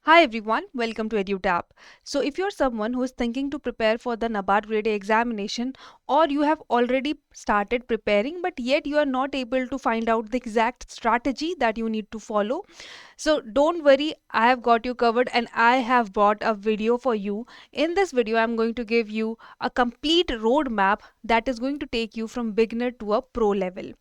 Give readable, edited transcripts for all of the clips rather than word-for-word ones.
Hi everyone, welcome to EduTap. So if you're someone who is thinking to prepare for the NABARD Grade A examination, or you have already started preparing but yet you are not able to find out the exact strategy that you need to follow, so don't worry, I have got you covered and I have brought a video for you. In this video, I'm going to give you a complete roadmap that is going to take you from beginner to a pro level.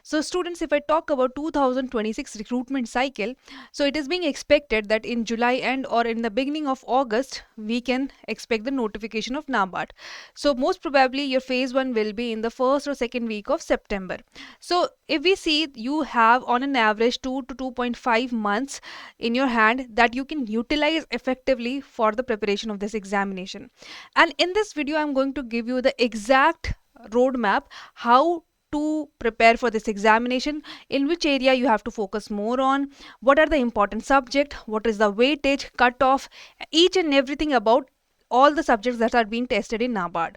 So students, if I talk about 2026 recruitment cycle, so it is being expected that in July end or in the beginning of August, we can expect the notification of NABARD. So most probably your phase 1 will be in the first or second week of September. So if we see, you have on an average 2 to 2.5 months in your hand that you can utilize effectively for the preparation of this examination. And in this video, I'm going to give you the exact roadmap how to prepare for this examination, in which area you have to focus more on, what are the important subject, what is the weightage, cutoff, each and everything about all the subjects that are being tested in NABARD.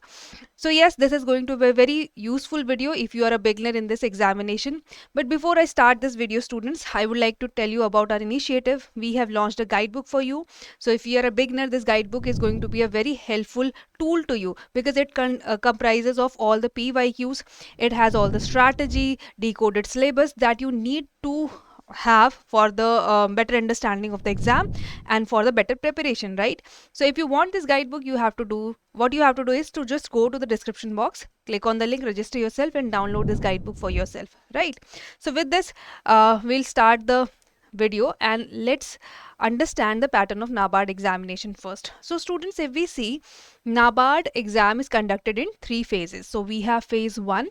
So yes, this is going to be a very useful video if you are a beginner in this examination. But before I start this video, students, I would like to tell you about our initiative. We have launched a guidebook for you. So if you are a beginner, this guidebook is going to be a very helpful tool to you because it comprises of all the PYQs. It has all the strategy, decoded syllabus that you need to have for the better understanding of the exam and for the better preparation, right? So if you want this guidebook, you have to do what you have to do is to just go to the description box, click on the link, register yourself and download this guidebook for yourself, right? So with this, we'll start the video and let's understand the pattern of NABARD examination first. So students, if we see, NABARD exam is conducted in 3 phases. So we have phase 1,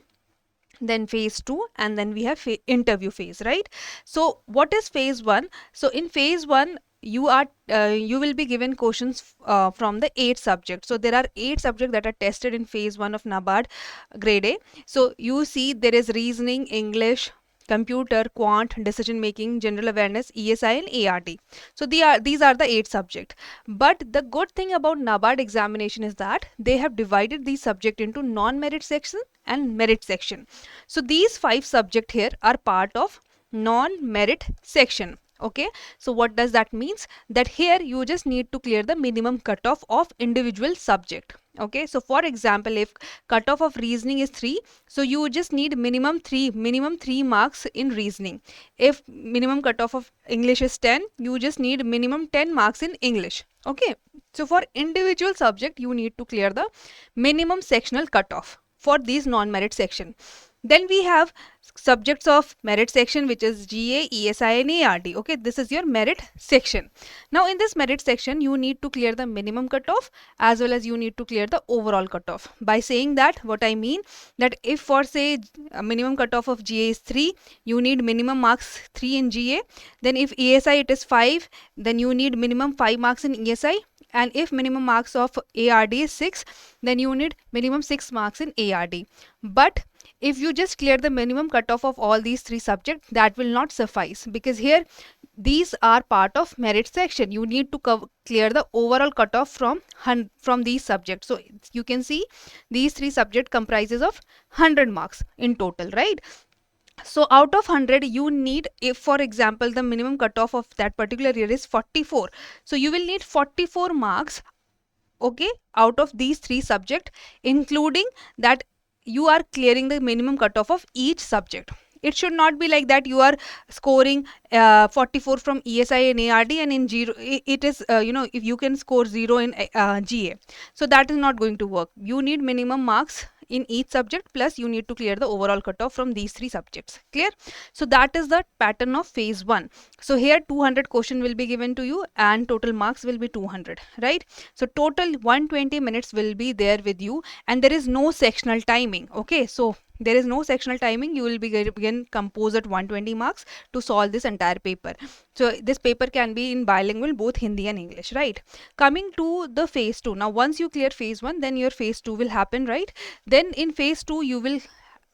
then phase 2, and then we have interview phase, right? So what is phase 1? So in phase 1, you will be given questions from the 8 subjects. So there are 8 subjects that are tested in phase 1 of NABARD grade A. So you see there is reasoning, English, computer, quant, decision making, general awareness, ESI and ARD. So these are the 8 subjects. But the good thing about NABARD examination is that they have divided these subjects into non-merit section and merit section. So these 5 subjects here are part of non-merit section. Okay, so what does that means? That here you just need to clear the minimum cutoff of individual subject. Okay, so for example, if cutoff of reasoning is 3, so you just need minimum 3 marks in reasoning. If minimum cutoff of English is 10, you just need minimum 10 marks in English. Okay, so for individual subject, you need to clear the minimum sectional cutoff for these non-merit section. Then we have subjects of merit section, which is GA, ESI and ARD. Okay, this is your merit section. Now in this merit section, you need to clear the minimum cutoff as well as you need to clear the overall cutoff. By saying that, what I mean that if for say a minimum cutoff of GA is 3, you need minimum marks 3 in GA. Then if ESI it is 5, then you need minimum 5 marks in ESI. And if minimum marks of ARD is 6, then you need minimum 6 marks in ARD. But if you just clear the minimum cutoff of all these 3 subjects, that will not suffice because here these are part of merit section. You need to clear the overall cutoff from these subjects. So you can see these 3 subjects comprises of 100 marks in total, right? So out of 100, you need, if for example the minimum cutoff of that particular year is 44, so you will need 44 marks, okay, out of these 3 subjects, including that you are clearing the minimum cutoff of each subject. It should not be like that you are scoring 44 from ESI and ARD and in 0 it is if you can score 0 in GA, so that is not going to work. You need minimum marks in each subject plus you need to clear the overall cutoff from these 3 subjects. Clear? So that is the pattern of phase 1. So here 200 question will be given to you and total marks will be 200, right? So total 120 minutes will be there with you and there is no sectional timing. Okay, so there is no sectional timing. You will be given composite 120 marks to solve this entire paper. So this paper can be in bilingual, both Hindi and English, right? Coming to the phase 2. Now once you clear phase 1, then your phase 2 will happen, right? Then in phase 2 you will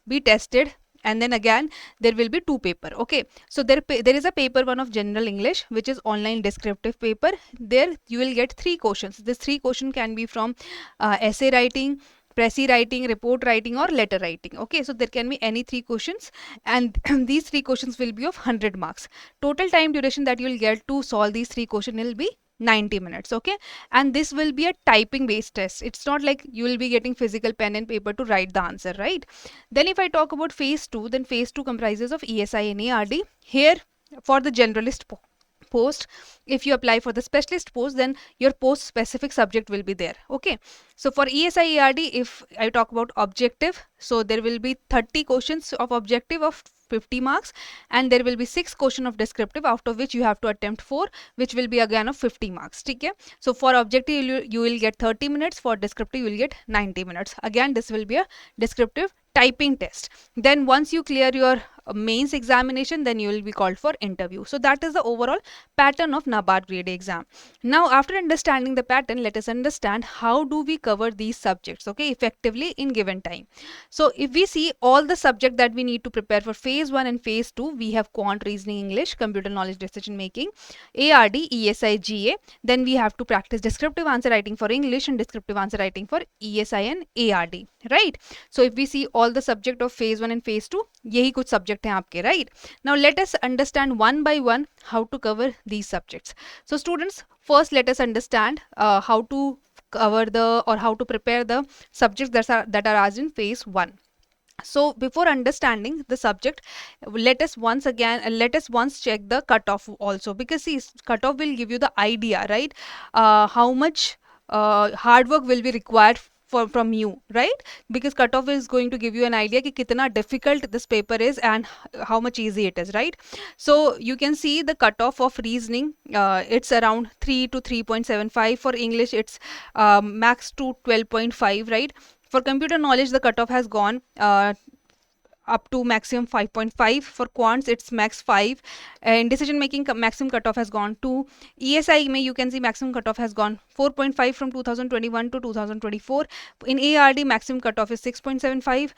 be tested and then again there will be 2 paper. Okay, so there is a paper 1 of general English, which is online descriptive paper. There you will get 3 questions. This 3 question can be from essay writing, Pressy writing, report writing or letter writing. Okay, so there can be any 3 questions and these 3 questions will be of 100 marks. Total time duration that you will get to solve these 3 questions will be 90 minutes. Okay, and this will be a typing based test. It's not like you will be getting physical pen and paper to write the answer, right? Then if I talk about phase 2, then phase 2 comprises of ESI and ARD. Here, for the generalist post, if you apply for the specialist post, then your post specific subject will be there. Okay, so for ESI ARD, if I talk about objective, so there will be 30 questions of objective of 50 marks, and there will be 6 question of descriptive, out of which you have to attempt 4, which will be again of 50 marks. Okay, so for objective you will get 30 minutes, for descriptive you will get 90 minutes. Again, this will be a descriptive typing test. Then once you clear your mains examination, then you will be called for interview. So that is the overall pattern of NABARD grade A exam. Now after understanding the pattern, let us understand how do we cover these subjects, okay, effectively in given time. So if we see all the subject that we need to prepare for phase 1 and phase 2, we have Quant, reasoning, English, computer knowledge, decision making, ARD, ESI, GA. Then we have to practice descriptive answer writing for English and descriptive answer writing for ESI and ARD, right? So if we see all the subject of phase 1 and phase 2, यही कुछ subject हैं आपके, right? Now let us understand one by one how to cover these subjects. So students, first let us understand how to cover the, or how to prepare the subjects that are asked in phase 1. So before understanding the subject, let us once check the cutoff also, because see, cutoff will give you the idea, right? How much hard work will be required from you, right? Because cutoff is going to give you an idea कि कितना difficult this paper is and how much easy it is, right? So you can see the cutoff of reasoning, it's around 3 to 3.75. For English, it's max to 12.5, right? For computer knowledge, the cutoff has gone up to maximum 5.5. For quants, it's max 5. And decision making maximum cutoff has gone to ESI. May you can see maximum cutoff has gone 4.5 from 2021 to 2024. In ARD, maximum cutoff is 6.75.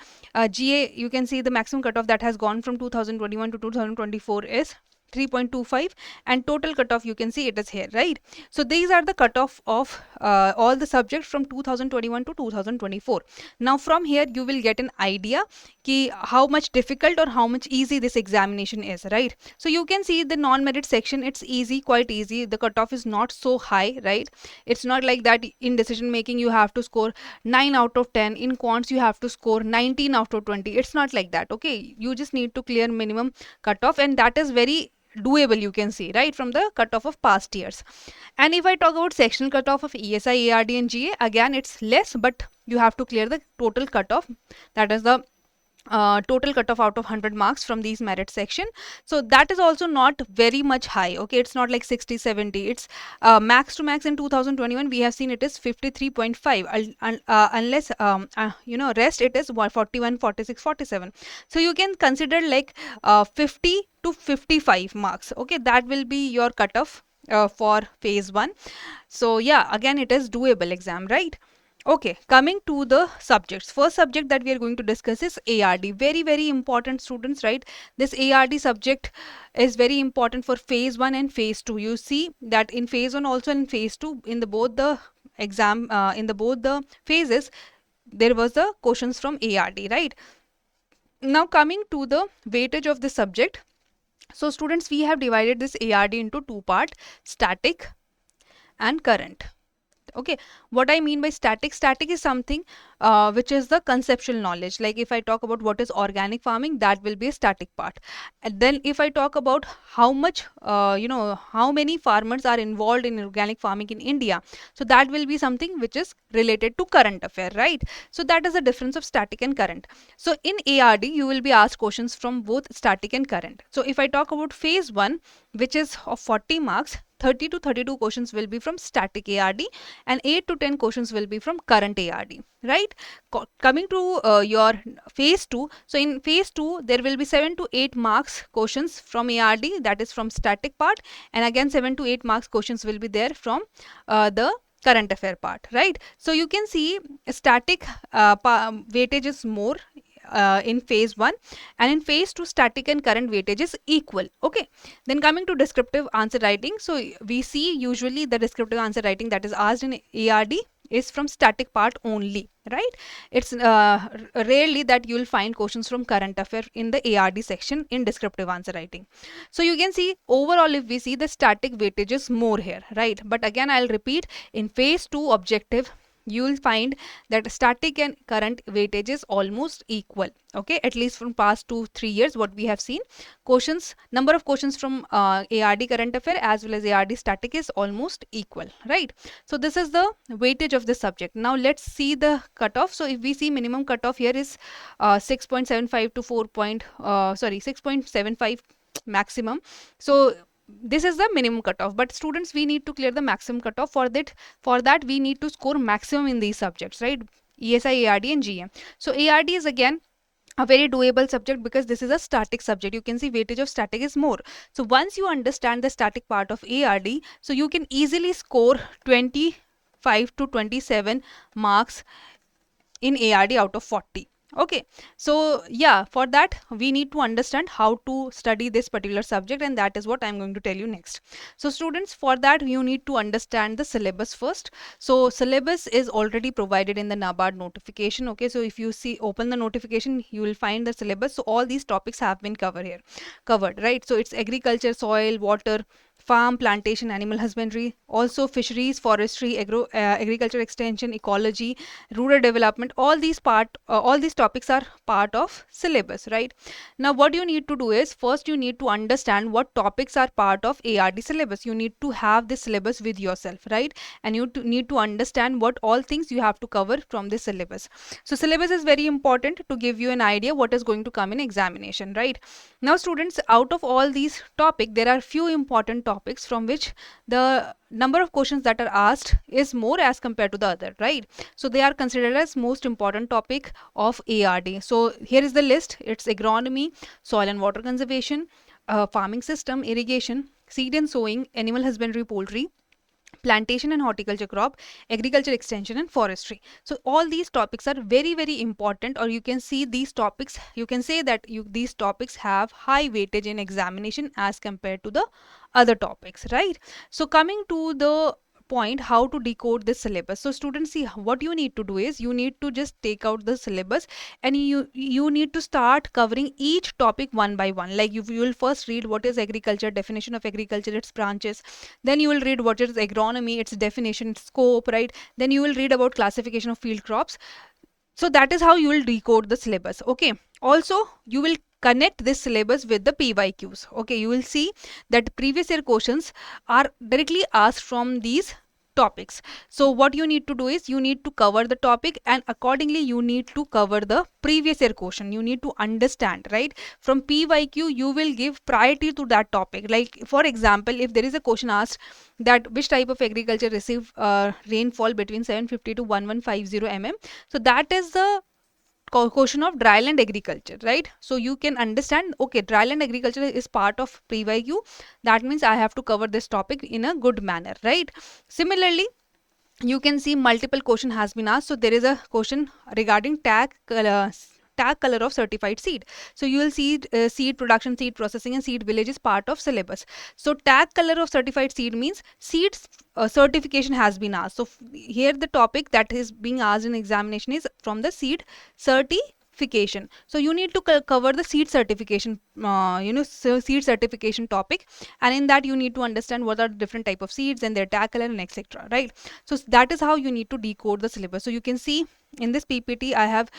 GA, you can see the maximum cutoff that has gone from 2021 to 2024 is 3.25, and total cutoff you can see it is here, right? So these are the cutoff of all the subjects from 2021 to 2024. Now from here you will get an idea ki how much difficult or how much easy this examination is, right? So you can see the non-merit section, it's easy, quite easy. The cutoff is not so high, right? It's not like that in decision making you have to score 9 out of 10, in quants you have to score 19 out of 20. It's not like that, okay? You just need to clear minimum cutoff, and that is very doable, you can see, right, from the cutoff of past years. And if I talk about sectional cutoff of ESI, ARD and GA, again it's less, but you have to clear the total cutoff, that is the total cutoff out of 100 marks from these merit section. So that is also not very much high, okay? It's not like 60 70. It's max to max in 2021 we have seen it is 53.5, unless rest it is 41, 46, 47. So you can consider like 50 to 55 marks, okay? That will be your cutoff for phase 1. So yeah, again it is doable exam, right? Okay, coming to the subjects. First subject that we are going to discuss is ARD. Very, very important, students, right? This ARD subject is very important for phase 1 and phase 2. You see that in phase 1 also and phase 2, in the both the exam, in the both the phases, there was the questions from ARD, right? Now coming to the weightage of the subject. So students, we have divided this ARD into two parts, static and current. Okay, what I mean by static is something which is the conceptual knowledge. Like if I talk about what is organic farming, that will be a static part. And then if I talk about how much how many farmers are involved in organic farming in India, so that will be something which is related to current affair, right? So that is the difference of static and current. So in ARD you will be asked questions from both static and current. So if I talk about phase 1, which is of 40 marks, 30 to 32 questions will be from static ARD and 8 to 10 questions will be from current ARD, right? Coming to your phase 2, so in phase 2 there will be 7 to 8 marks questions from ARD, that is from static part, and again 7 to 8 marks questions will be there from the current affair part, right? So you can see static weightage is more in phase 1, and in phase 2 static and current weightage is equal, okay? Then coming to descriptive answer writing, so we see usually the descriptive answer writing that is asked in ARD is from static part only, right? It's rarely that you will find questions from current affair in the ARD section in descriptive answer writing. So you can see overall, if we see, the static weightage is more here, right? But again, I'll repeat, in phase 2 objective, you will find that static and current weightage is almost equal, okay, at least from past 2-3 years what we have seen. Questions, number of questions from ARD current affair as well as ARD static is almost equal, right? So this is the weightage of the subject. Now let's see the cutoff. So if we see, minimum cutoff here is 6.75 to 6.75 maximum. So this is the minimum cutoff, but students, we need to clear the maximum cutoff. For that we need to score maximum in these subjects, right? ESI, ARD and GM. So ARD is again a very doable subject because this is a static subject. You can see weightage of static is more. So once you understand the static part of ARD, so you can easily score 25 to 27 marks in ARD out of 40. Okay, so yeah, for that we need to understand how to study this particular subject, and that is what I'm going to tell you next. So students, for that you need to understand the syllabus first. So syllabus is already provided in the NABARD notification. Okay, so if you see, open the notification, you will find the syllabus. So all these topics have been covered, right? So it's agriculture, soil, water, farm, plantation, animal husbandry, also fisheries, forestry, agriculture extension, ecology, rural development. All these topics are part of syllabus, right? Now what you need to do is, first you need to understand what topics are part of ARD syllabus. You need to have this syllabus with yourself, right? And you need to understand what all things you have to cover from this syllabus. So syllabus is very important to give you an idea what is going to come in examination, right? Now students, out of all these topics, there are few important topics from which the number of questions that are asked is more as compared to the other, right? So they are considered as most important topic of ARD. So here is the list. It's agronomy, soil and water conservation, farming system, irrigation, seed and sowing, animal husbandry, poultry, plantation and horticulture crop, agriculture extension and forestry. So all these topics are very important, or you can see these topics, you can say that these topics have high weightage in examination as compared to the other topics, right? So coming to the point, how to decode this syllabus. So students, see, what you need to do is, you need to just take out the syllabus and you need to start covering each topic one by one. Like you will first read what is agriculture, definition of agriculture, its branches. Then you will read what is agronomy, its definition, its scope, right? Then you will read about classification of field crops. So that is how you will decode the syllabus. Okay, also you will connect this syllabus with the PYQs. Okay, you will see that previous year questions are directly asked from these topics. So what you need to do is, you need to cover the topic and accordingly you need to cover the previous year question. You need to understand, right? From PYQ you will give priority to that topic. Like for example, if there is a question asked that which type of agriculture receive rainfall between 750 to 1150 mm, so that is the question of dryland agriculture, right? So you can understand, okay, dryland agriculture is part of PYQ. That means I have to cover this topic in a good manner, right? Similarly, you can see multiple question has been asked. So there is a question regarding tag color of certified seed. So you will see seed production, seed processing and seed village is part of syllabus. So tag color of certified seed means seeds certification has been asked. So here the topic that is being asked in examination is from the seed certification. So you need to cover the seed certification, seed certification topic, and in that you need to understand what are the different type of seeds and their tag color and etc., right? So that is how you need to decode the syllabus. So you can see in this PPT I have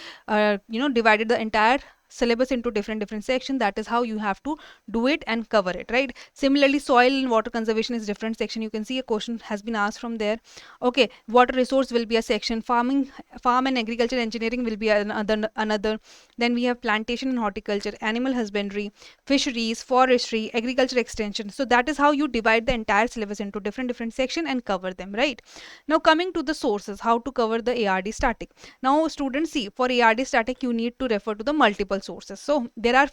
divided the entire syllabus into different sections. That is how you have to do it and cover it, right? Similarly, soil and water conservation is different section. You can see a question has been asked from there. Okay, water resource will be a section, farm and agriculture engineering will be another. Then we have plantation and horticulture, animal husbandry, fisheries, forestry, agriculture extension. So that is how you divide the entire syllabus into different section and cover them, right? Now coming to the sources, how to cover the ARD static. Now students, see, for ARD static you need to refer to the multiple sources. So there are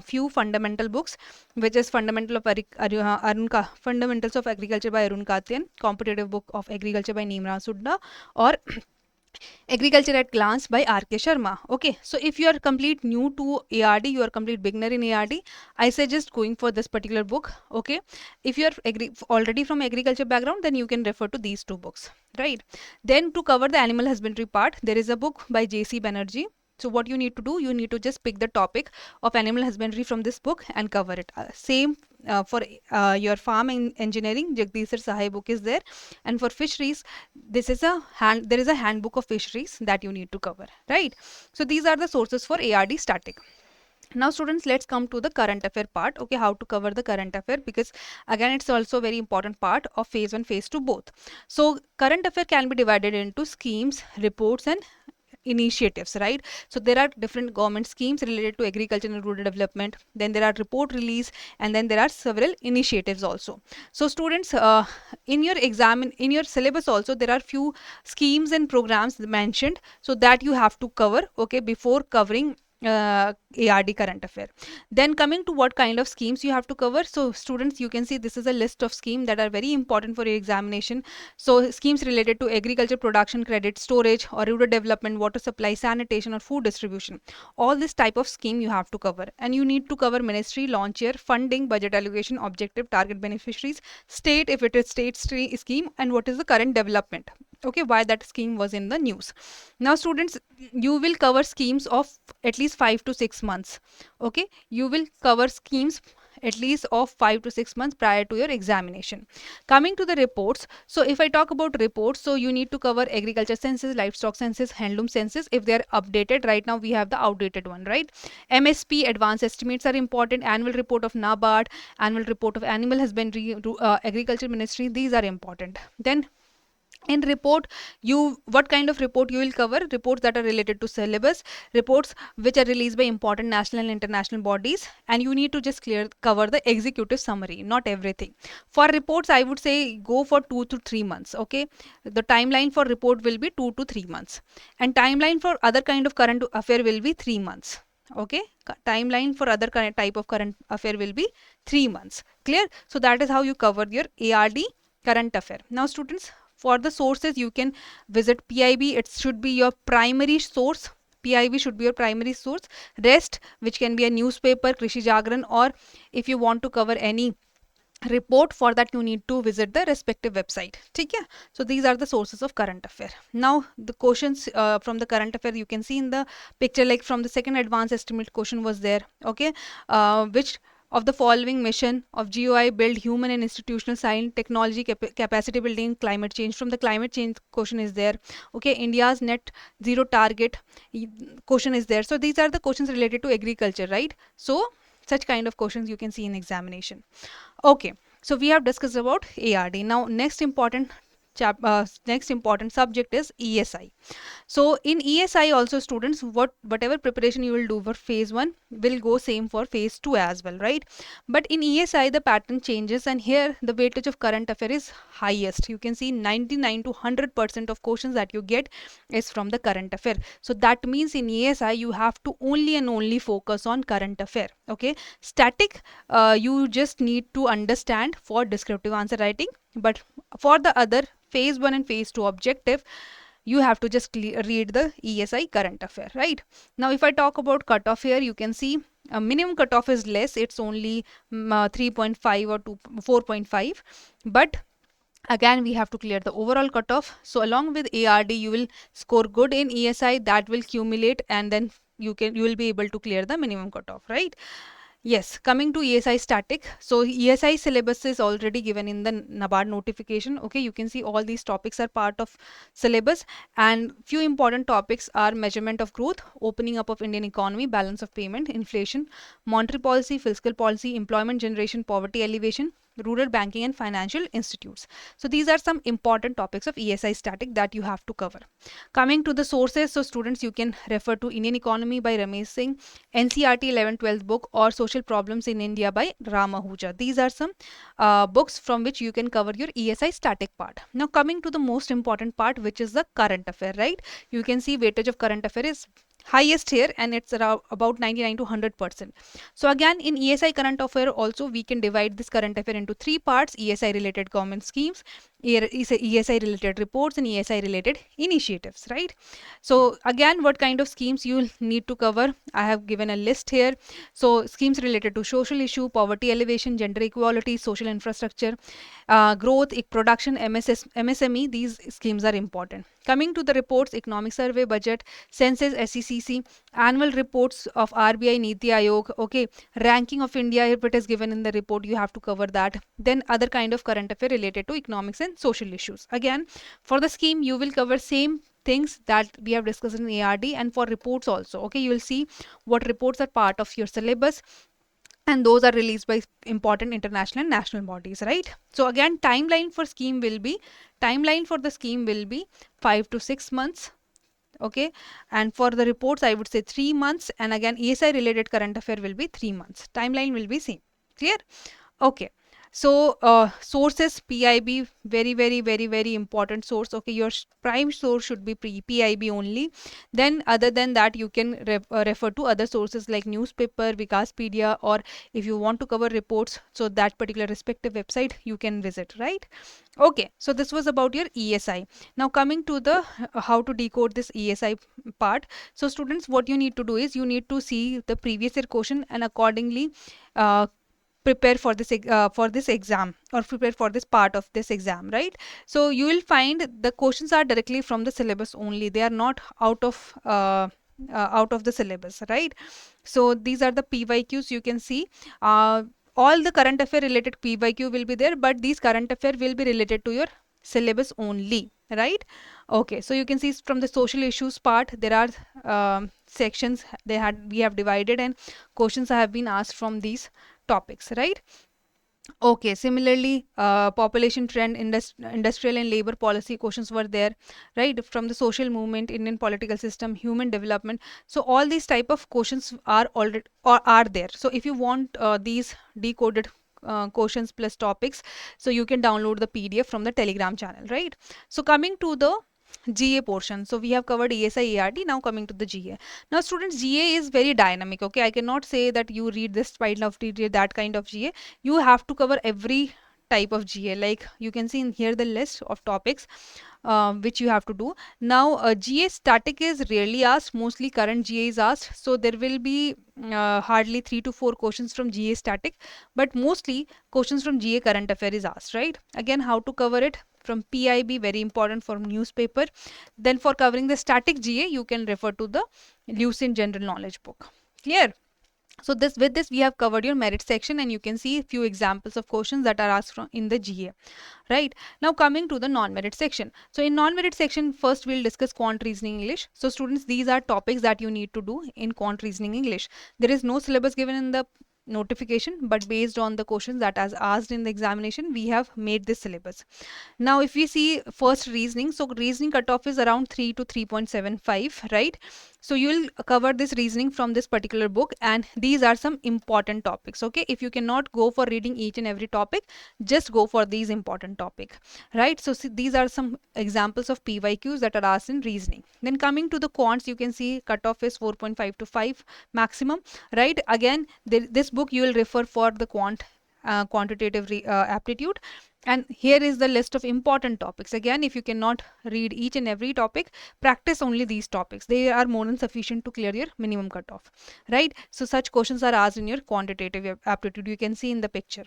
few fundamental books, which is Fundamentals of Agriculture by Arun Katyan, Competitive Book of Agriculture by Nimra Sudda, or Agriculture at Glance by R.K. Sharma. Okay, so if you are complete new to ARD, you are complete beginner in ARD, I suggest going for this particular book. Okay, if you are already from agriculture background, then you can refer to these two books, right? Then to cover the animal husbandry part, there is a book by J.C. Banerjee. So what you need to do, you need to just pick the topic of animal husbandry from this book and cover it. Same for your farm engineering, Jagdish Sir Sahai book is there, and for fisheries, there is a handbook of fisheries that you need to cover, right? So these are the sources for ARD static. Now students, let's come to the current affair part. Okay, how to cover the current affair, because again it's also a very important part of phase 1 phase 2 both. So current affair can be divided into schemes, reports and initiatives, right? So there are different government schemes related to agriculture and rural development, then there are report release, and then there are several initiatives also. So students, in your syllabus also there are few schemes and programs mentioned, so that you have to cover, okay, before covering ARD current affair. Then coming to what kind of schemes you have to cover. So students, you can see this is a list of schemes that are very important for your examination. So schemes related to agriculture production credit, storage or rural development, water supply, sanitation or food distribution. All this type of scheme you have to cover, and you need to cover ministry, launch year, funding, budget allocation, objective, target beneficiaries, state if it is scheme, and what is the current development. Okay, why that scheme was in the news. Now students, you will cover schemes of at least 5 to 6 months. Okay, you will cover schemes at least of 5 to 6 months prior to your examination. Coming to the reports, so if I talk about reports, so you need to cover agriculture census, livestock census, handloom census if they are updated. Right now we have the outdated one, right? MSP advanced estimates are important, annual report of NABARD, annual report of animal husbandry, agriculture ministry, these are important. Then in report, you what kind of report you will cover? Reports that are related to syllabus, reports which are released by important national and international bodies, and you need to just cover the executive summary, not everything. For reports, I would say go for 2 to 3 months. Okay, the timeline for report will be 2 to 3 months, and timeline for other kind of current affair will be 3 months. Okay, timeline for other kind type of current affair will be 3 months. Clear? So that is how you cover your ARD current affair. Now students, for the sources, you can visit PIB. It should be your primary source. PIB should be your primary source. Rest, which can be a newspaper, Krishi Jagran, or if you want to cover any report, for that you need to visit the respective website. Okay, so these are the sources of current affair. Now the questions from the current affair you can see in the picture, like from the second advanced estimate question was there. Okay, which of the following mission of GOI build human and institutional science, technology, capacity building, climate change? From the climate change question is there. Okay, India's net zero target question is there. So these are the questions related to agriculture, right? So such kind of questions you can see in examination. Okay, so we have discussed about ARD. Now next important subject is ESI. So in ESI also students, whatever preparation you will do for phase 1 will go same for phase 2 as well, right? But in ESI the pattern changes, and here the weightage of current affair is highest. You can see 99 to 100% of questions that you get is from the current affair. So that means in ESI you have to only and only focus on current affair. Okay, static you just need to understand for descriptive answer writing, but for the other phase 1 and phase 2 objective, you have to just read the ESI current affair, right? Now if I talk about cutoff here, you can see a minimum cutoff is less, it's only 3.5 or 4.5, but again we have to clear the overall cutoff. So along with ARD you will score good in ESI, that will accumulate, and then you will be able to clear the minimum cutoff, right? Yes, coming to ESI static. So ESI syllabus is already given in the NABARD notification. Okay, you can see all these topics are part of syllabus, and few important topics are measurement of growth, opening up of Indian economy, balance of payment, inflation, monetary policy, fiscal policy, employment generation, poverty elevation, rural banking and financial institutes. So these are some important topics of ESI static that you have to cover. Coming to the sources, so students, you can refer to Indian Economy by Ramesh Singh, NCRT 11th-12th book, or Social Problems in India by Ram Ahuja. These are some books from which you can cover your ESI static part. Now coming to the most important part, which is the current affair, right? You can see weightage of current affair is highest here, and it's around about 99 to 100%. So again, in ESI current affair also, we can divide this current affair into three parts: ESI related government schemes, ESI related reports, and ESI related initiatives, right? So again, what kind of schemes you need to cover, I have given a list here. So schemes related to social issue, poverty elevation, gender equality, social infrastructure, growth, production, MSME, these schemes are important. Coming to the reports: economic survey, budget, census, SECC, annual reports of RBI, Niti Aayog, okay, ranking of India, if it is given in the report, you have to cover that. Then other kind of current affair related to economics and social issues. Again, for the scheme, you will cover same things that we have discussed in ARD, and for reports also, okay, you will see what reports are part of your syllabus, and those are released by important international and national bodies, right? So again, timeline for the scheme will be 5 to 6 months, okay, and for the reports I would say 3 months, and again ESI related current affair will be 3 months. Timeline will be same. Clear? Okay. So sources: PIB, very important source. Okay, your prime source should be PIB only. Then other than that, you can refer to other sources like newspaper, Wikaspedia, or if you want to cover reports, so that particular respective website you can visit, right? Okay, so this was about your ESI. Now coming to the how to decode this ESI part. So students, what you need to do is you need to see the previous year question and accordingly uh, prepare for this exam, or prepare for this part of this exam, right? So you will find the questions are directly from the syllabus only, they are not out of the syllabus, right? So these are the PYQs you can see. All the current affair related PYQ will be there, but these current affair will be related to your syllabus only, right? Okay, so you can see from the social issues part, there are sections we have divided, and questions have been asked from these topics, right? Okay, similarly, population trend, industrial and labor policy questions were there, right? From the social movement, Indian political system, human development. So all these type of questions are already or are there. So if you want these decoded questions plus topics, so you can download the PDF from the Telegram channel, right? So coming to the GA portion. So we have covered ESI, ARD. Now coming to the GA. Now students, GA is very dynamic. Okay, I cannot say that you read this kind of GA, that kind of GA. You have to cover every type of GA. Like you can see in here the list of topics which you have to do. Now GA static is rarely asked. Mostly current GA is asked. So there will be hardly 3 to 4 questions from GA static, but mostly questions from GA current affair is asked, right? Again, how to cover it? From PIB, very important, for newspaper. Then for covering the static GA, you can refer to the Lucent General Knowledge book. Clear? So with this we have covered your merit section, and you can see a few examples of questions that are asked from in the GA, right? Now coming to the non-merit section. So in non-merit section, first we'll discuss quant reasoning English. So students, these are topics that you need to do in quant reasoning English. There is no syllabus given in the notification, but based on the questions that as asked in the examination, we have made this syllabus. Now if we see first reasoning, so reasoning cutoff is around 3 to 3.75, right? So you will cover this reasoning from this particular book, and these are some important topics. Okay, if you cannot go for reading each and every topic, just go for these important topic, right? So see, these are some examples of PYQs that are asked in reasoning. Then coming to the quants, you can see cutoff is 4.5 to 5 maximum, right? Again, this book you will refer for the quantitative aptitude. And here is the list of important topics. Again, if you cannot read each and every topic, practice only these topics. They are more than sufficient to clear your minimum cutoff, right? So such questions are asked in your quantitative aptitude. You can see in the picture.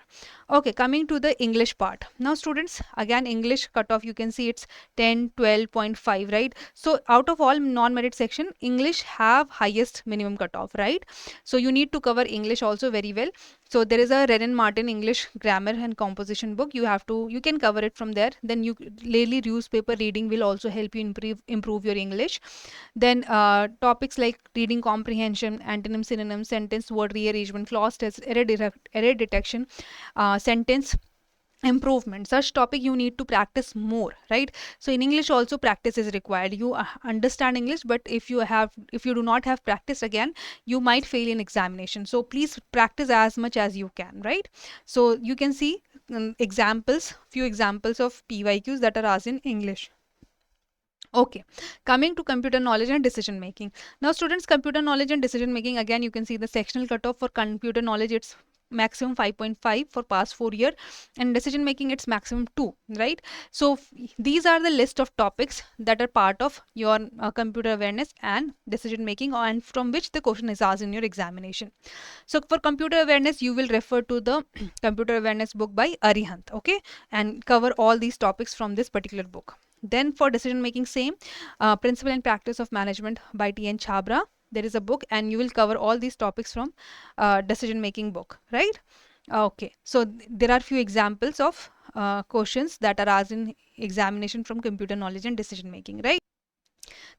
Okay, coming to the English part. Now students, again, English cutoff, you can see it's 10, 12.5, right? So out of all non-merit section, English have highest minimum cutoff, right? So you need to cover English also very well. So there is a Renan Martin English grammar and composition book. You can cover it from there. Then daily newspaper reading will also help you improve your English. Then topics like reading comprehension, antonym, synonym, sentence, word rearrangement, clause test, error detection, sentence improvement, such topic you need to practice more, right? So in English also practice is required. You understand English, but if you do not have practice, again you might fail in examination. So please practice as much as you can, right? So you can see few examples of PYQs that are asked in English. Okay, coming to computer knowledge and decision making. Now, students, computer knowledge and decision making, again, you can see the sectional cutoff for computer knowledge, it's maximum 5.5 for past 4 year, and decision making it's maximum 2, right? So these are the list of topics that are part of your computer awareness and decision making, and from which the question is asked in your examination. So for computer awareness, you will refer to the computer awareness book by Arihant, okay, and cover all these topics from this particular book. Then for decision making, same, Principle and Practice of Management by T.N. Chabra. There is a book, and you will cover all these topics from decision making book, right? Okay, so there are few examples of questions that are asked in examination from computer knowledge and decision making, right?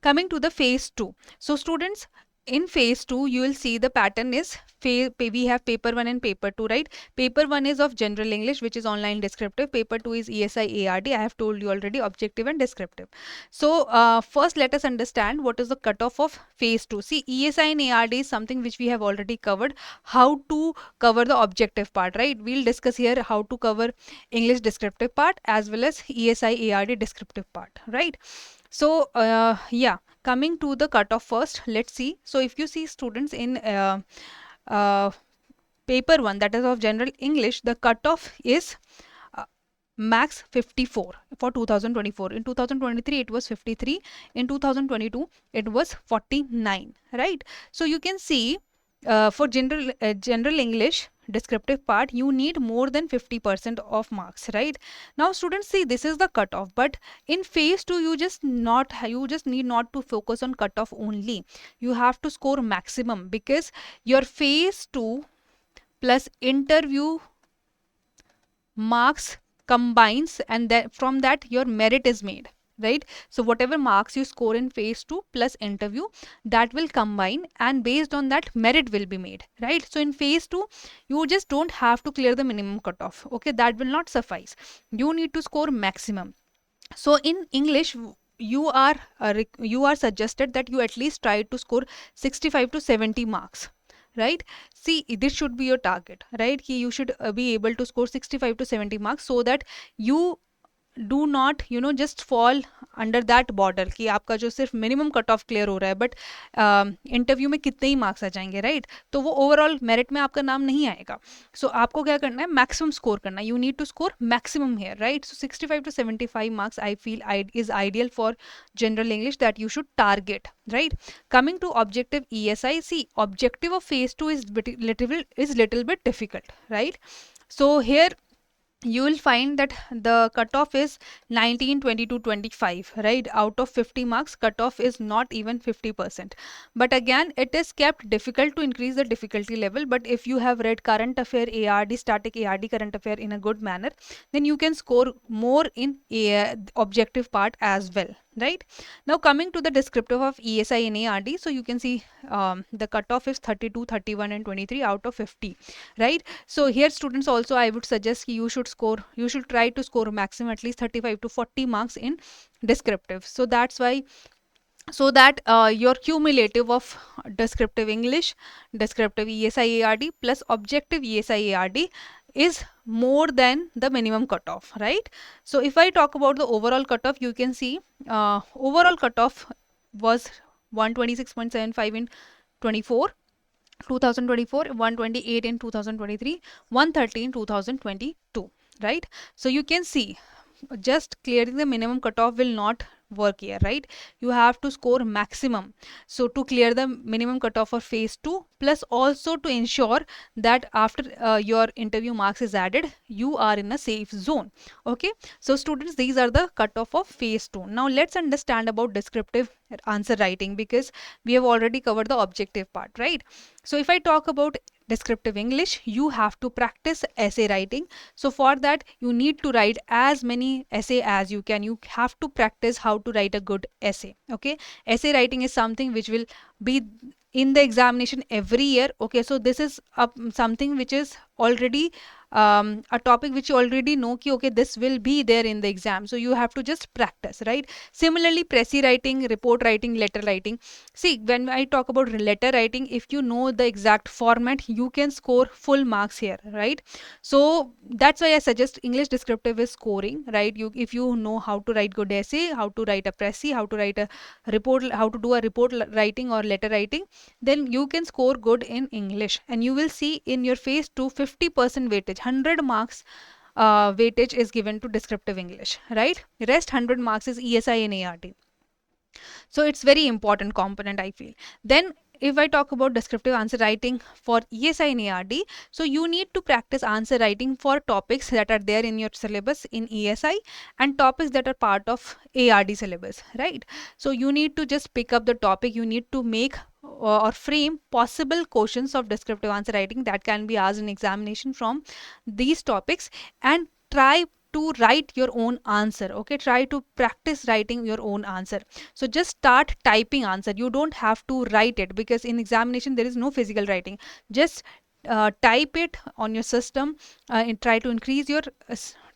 Coming to the phase 2. So students, in phase 2, you will see the pattern is we have paper 1 and paper 2, right? Paper 1 is of general English, which is online descriptive. Paper 2 is ESI ARD. I have told you already, objective and descriptive. So first let us understand what is the cutoff of phase 2. See, ESI and ARD is something which we have already covered. How to cover the objective part, right? We'll discuss here how to cover English descriptive part as well as ESI ARD descriptive part, right? So yeah, coming to the cutoff first, let's see. So if you see students in uh, paper 1, that is of general English, the cutoff is uh, max 54 for 2024. In 2023 it was 53. In 2022 it was 49, right? So you can see for general English descriptive part, you need more than 50% of marks, right? Now students, see, this is the cutoff, but in phase 2 you just need not to focus on cutoff only. You have to score maximum, because your phase 2 plus interview marks combines, and that from that your merit is made, right? So whatever marks you score in phase 2 plus interview, that will combine, and based on that merit will be made, right? So in phase 2 you just don't have to clear the minimum cutoff, okay? That will not suffice. You need to score maximum. So in English, you are suggested that you at least try to score 65 to 70 marks, right? See, this should be your target, right? You should be able to score 65 to 70 marks, so that you do not just fall under that border कि आपका जो सिर्फ minimum cut off clear हो रहा है, but interview में कितने ही marks आ जाएंगे, राइट? तो वो ओवरऑल मेरिट में आपका नाम नहीं आएगा. सो आपको क्या करना है, मैक्सिमम स्कोर करना है. You need to score maximum here, right? So 65 to 75 marks I feel is ideal for general English that you should target, right? Coming to objective ESI, see, objective of phase 2 is little bit difficult, right? So here you will find that the cutoff is 19, 22, 25, right? Out of 50 marks, cutoff is not even 50%. But again, it is kept difficult to increase the difficulty level. But if you have read current affair, ARD static, ARD current affair in a good manner, then you can score more in objective part as well, right? Now coming to the descriptive of ESI and ARD, so you can see the cutoff is 32, 31 and 23 out of 50, right? So here students, also I would suggest you should try to score maximum at least 35 to 40 marks in descriptive. So that's why, so that your cumulative of descriptive English, descriptive ESI ARD plus objective ESI ARD is more than the minimum cutoff, right? So if I talk about the overall cutoff, you can see overall cutoff was 126.75 in 2024, 128 in 2023, 130 in 2022, right? So you can see just clearing the minimum cutoff will not work here, right? You have to score maximum. So to clear the minimum cutoff for phase 2, plus also to ensure that after your interview marks is added, you are in a safe zone. Okay, so students, these are the cutoff of phase 2. Now let's understand about descriptive answer writing, because we have already covered the objective part, right? So if I talk about descriptive English, you have to practice essay writing. So for that, you need to write as many essay as you can. You have to practice how to write a good essay, okay? Essay writing is something which will be in the examination every year, okay? So this is something which is already a topic which you already know ki okay, this will be there in the exam, so you have to just practice, right? Similarly, pressy writing, report writing, letter writing. See, when I talk about letter writing, if you know the exact format, you can score full marks here, right? So that's why I suggest English descriptive is scoring, right? You, if you know how to write good essay, how to write a pressy, how to write a report, how to do a report writing or letter writing, then you can score good in English. And you will see in your phase 2, 50% weightage, 100 marks weightage is given to descriptive English, right? Rest 100 marks is ESI and ARD. So it's very important component, I feel. Then if I talk about descriptive answer writing for ESI and ARD, so you need to practice answer writing for topics that are there in your syllabus in ESI and topics that are part of ARD syllabus, right? So you need to just pick up the topic, you need to make or frame possible questions of descriptive answer writing that can be asked in examination from these topics, and try to write your own answer. Okay, try to practice writing your own answer. So just start typing answer, you don't have to write it, because in examination there is no physical writing. Just type it on your system, and try to increase your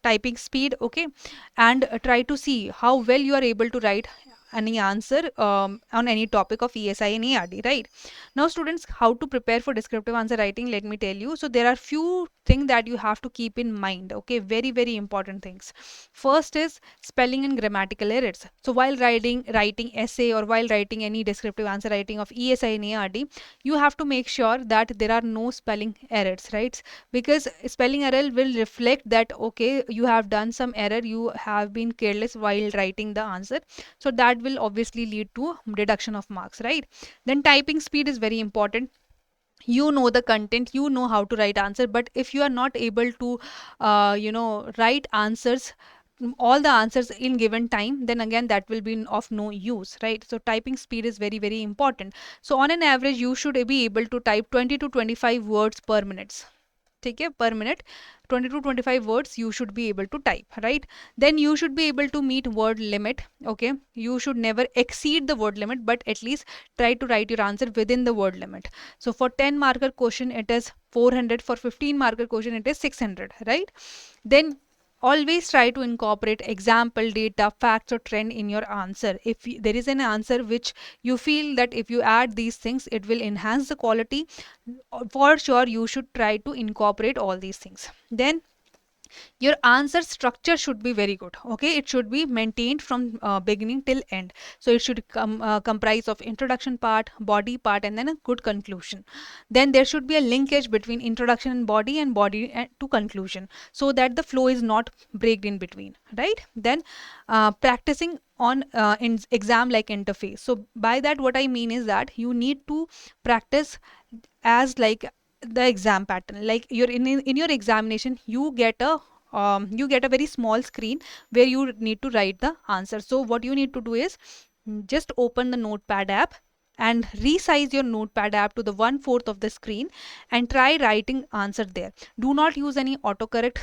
typing speed, okay, and try to see how well you are able to write any answer on any topic of ESI and ARD, right? Now students, how to prepare for descriptive answer writing, let me tell you. So there are few things that you have to keep in mind, okay, very important things. First is spelling and grammatical errors. So while writing essay or while writing any descriptive answer writing of ESI and ARD, you have to make sure that there are no spelling errors, right? Because spelling error will reflect that okay, you have done some error, you have been careless while writing the answer, so that will obviously lead to reduction of marks, right? Then typing speed is very important. You know the content, you know how to write answer, but if you are not able to write answers, all the answers in given time, then again that will be of no use, right? So typing speed is very important. So on an average you should be able to type 20 to 25 words per minute. Okay, per minute 20 to 25 words you should be able to type, right? Then you should be able to meet word limit. Okay, you should never exceed the word limit, but at least try to write your answer within the word limit. So for 10 marker question it is 400, for 15 marker question it is 600, right? Then always try to incorporate example, data, facts or trend in your answer. If there is an answer which you feel that if you add these things it will enhance the quality, for sure you should try to incorporate all these things. Then your answer structure should be very good. Okay, it should be maintained from beginning till end. So it should comprise of introduction part, body part, and then a good conclusion. Then there should be a linkage between introduction and body to conclusion, so that the flow is not breaked in between, right? Then practicing on in exam like interface. So by that what I mean is that you need to practice as like the exam pattern, like you're in your examination you get a very small screen where you need to write the answer. So what you need to do is just open the notepad app and resize your notepad app to the 1/4 of the screen and try writing answer there. Do not use any autocorrect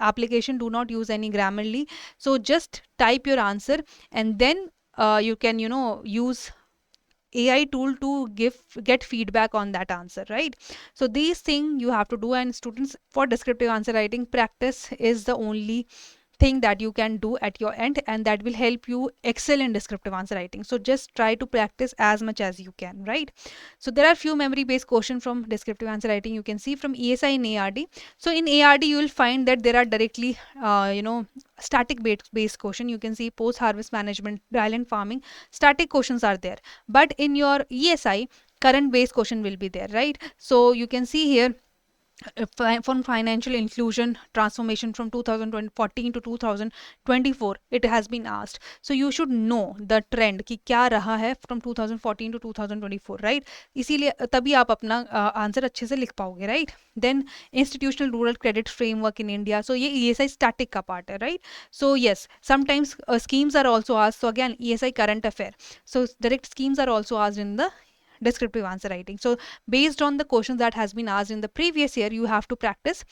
application, do not use any Grammarly. So just type your answer, and then you can use AI tool to get feedback on that answer, right? So these things you have to do, and students, for descriptive answer writing, practice is the only thing that you can do at your end, and that will help you excel in descriptive answer writing. So just try to practice as much as you can, right? So there are few memory based questions from descriptive answer writing, you can see from ESI and ARD. So in ARD you will find that there are directly static based question. You can see post harvest management, dryland farming, static questions are there. But in your ESI, current based question will be there, right? So you can see here from financial inclusion transformation from 2014 to 2024 it has been asked. So you should know the trend कि क्या रहा है from 2014 to 2024, right? इसीलिए तभी आप अपना answer अच्छे से लिख पाओगे, right? Then institutional rural credit framework in India, so ये ESI static का part है, right? So yes, sometimes schemes are also asked. So again ESI current affair, so direct schemes are also asked in the descriptive answer writing. So based on the questions that has been asked in the previous year, you have to practice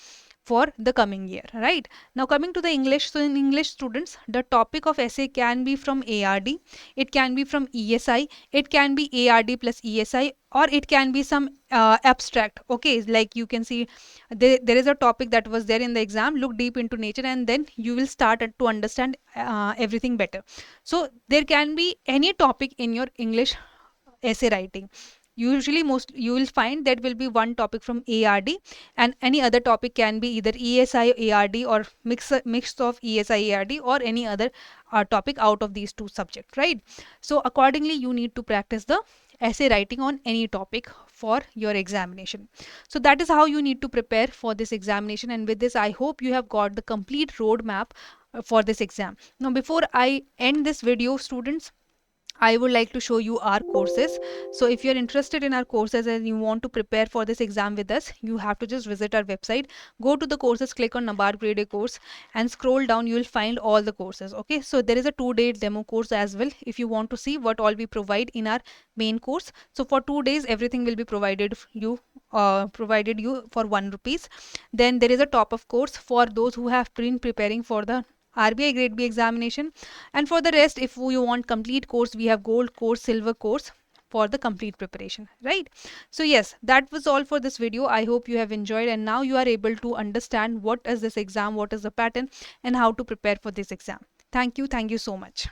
for the coming year, right? Now coming to the English. So in English, students, the topic of essay can be from ARD, it can be from ESI, it can be ARD plus ESI, or it can be some abstract. Okay, like you can see there is a topic that was there in the exam, look deep into nature, and then you will start to understand everything better. So there can be any topic in your English essay writing. Usually most you will find that will be one topic from ARD, and any other topic can be either ESI ARD or mix of ESI ARD or any other topic out of these two subjects, right? So accordingly you need to practice the essay writing on any topic for your examination. So that is how you need to prepare for this examination, and with this I hope you have got the complete roadmap for this exam. Now before I end this video, students, I would like to show you our courses. So if you're interested in our courses and you want to prepare for this exam with us, you have to just visit our website, go to the courses, click on NABARD Grade A course, and scroll down. You will find all the courses. Okay, so there is a 2-day demo course as well if you want to see what all we provide in our main course. So for 2 days everything will be provided you for ₹1. Then there is a top up course for those who have been preparing for the RBI Grade B examination, and for the rest, if you want complete course, we have gold course, silver course for the complete preparation, right? So yes, that was all for this video. I hope you have enjoyed, and now you are able to understand what is this exam, what is the pattern, and how to prepare for this exam. Thank you so much.